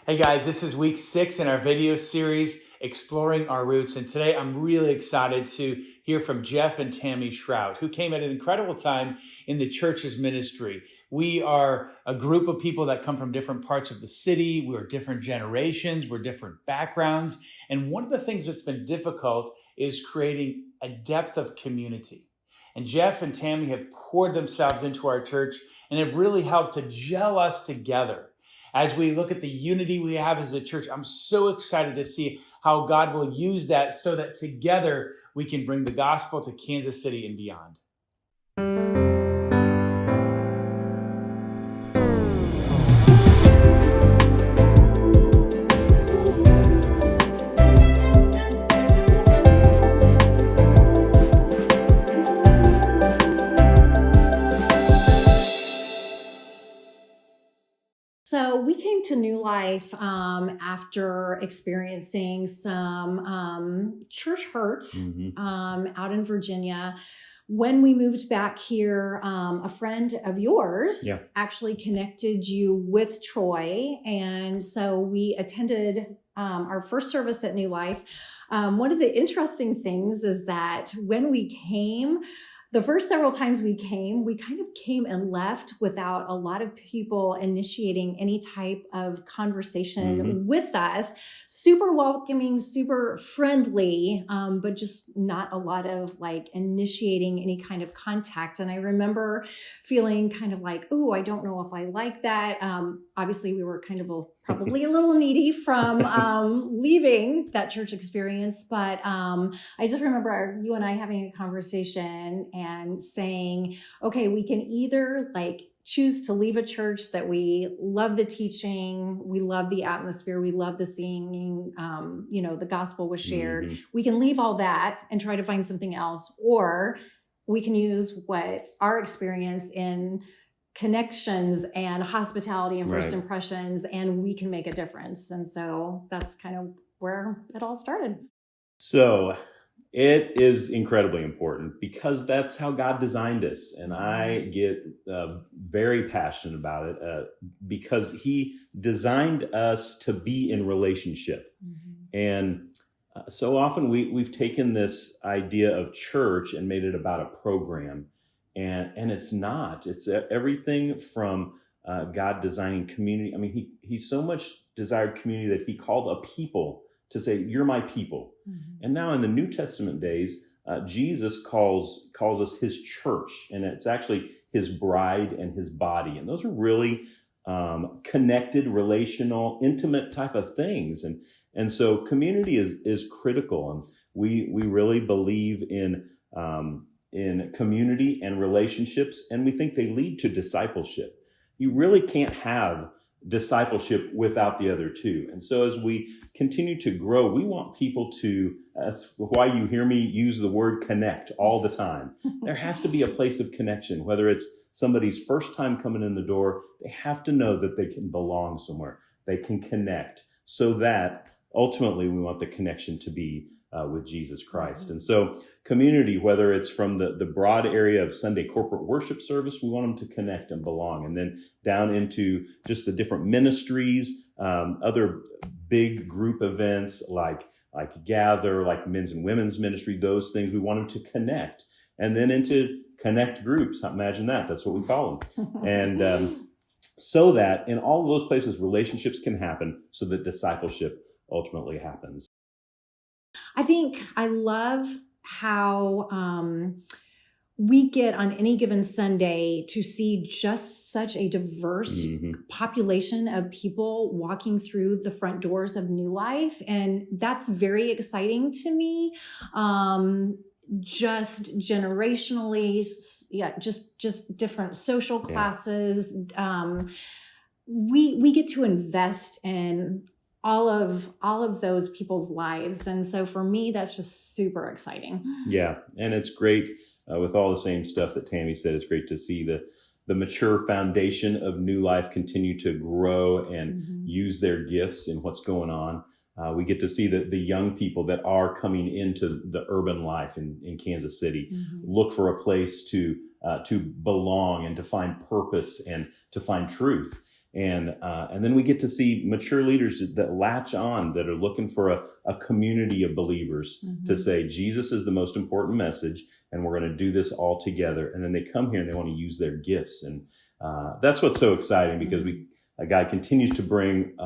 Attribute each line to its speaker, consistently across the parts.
Speaker 1: Hey guys, this is week 6 in our video series, Exploring Our Roots. And today I'm really excited to hear from Jeff and Tammy Shroud, who came at an incredible time in the church's ministry. We are a group of people that come from different parts of the city. We're different generations. We're different backgrounds. And one of the things that's been difficult is creating a depth of community. And Jeff and Tammy have poured themselves into our church and have really helped to gel us together. As we look at the unity we have as a church, I'm so excited to see how God will use that so that together we can bring the gospel to Kansas City and beyond.
Speaker 2: So we came to New Life after experiencing some church hurt out in Virginia. When we moved back here, a friend of yours actually connected you with Troy. And so we attended our first service at New Life. One of the interesting things is that when we came, the first several times we kind of came and left without a lot of people initiating any type of conversation with us. Super welcoming, super friendly, but just not a lot of like initiating any kind of contact. And I remember feeling kind of like, oh, I don't know if I like that. Obviously, we were kind of probably a little needy from leaving that church experience. But I just remember you and I having a conversation and saying, okay, we can either like choose to leave a church that we love the teaching, we love the atmosphere, we love the singing, the gospel was shared. We can leave all that and try to find something else, or we can use what our experience in connections and hospitality and first impressions, and we can make a difference. And so that's kind of where it all started.
Speaker 3: So it is incredibly important because that's how God designed us. And I get very passionate about it because he designed us to be in relationship. And so often we've taken this idea of church and made it about a program. And it's not. It's everything from God designing community. I mean, he so much desired community that he called a people to say, you're my people. And now in the New Testament days, Jesus calls us his church, and it's actually his bride and his body. And those are really connected, relational, intimate type of things. And so community is critical. And we really believe in community and relationships, and we think they lead to discipleship. You really can't have discipleship without the other two. And so as we continue to grow, we want people to, that's why you hear me use the word connect all the time. There has to be a place of connection, whether it's somebody's first time coming in the door, they have to know that they can belong somewhere. They can connect, so that ultimately we want the connection to be with Jesus Christ. And so community, whether it's from the broad area of Sunday corporate worship service, we want them to connect and belong. And then down into just the different ministries, other big group events like Gather, like men's and women's ministry, those things, we want them to connect. And then into connect groups. Imagine that. That's what we call them. And so that in all of those places, relationships can happen so that discipleship ultimately happens.
Speaker 2: I think I love how we get on any given Sunday to see just such a diverse population of people walking through the front doors of New Life. And that's very exciting to me. Just generationally, just different social classes. We get to invest in all of those people's lives. And so for me, that's just super exciting.
Speaker 3: Yeah. And it's great with all the same stuff that Tammy said. It's great to see the mature foundation of New Life continue to grow and use their gifts in what's going on. We get to see the young people that are coming into the urban life in Kansas City look for a place to belong and to find purpose and to find truth. And then we get to see mature leaders that latch on, that are looking for a community of believers to say, Jesus is the most important message, and we're going to do this all together. And then they come here and they want to use their gifts. And that's what's so exciting, because God continues to bring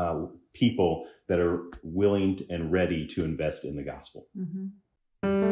Speaker 3: people that are willing and ready to invest in the gospel.
Speaker 2: Mm-hmm.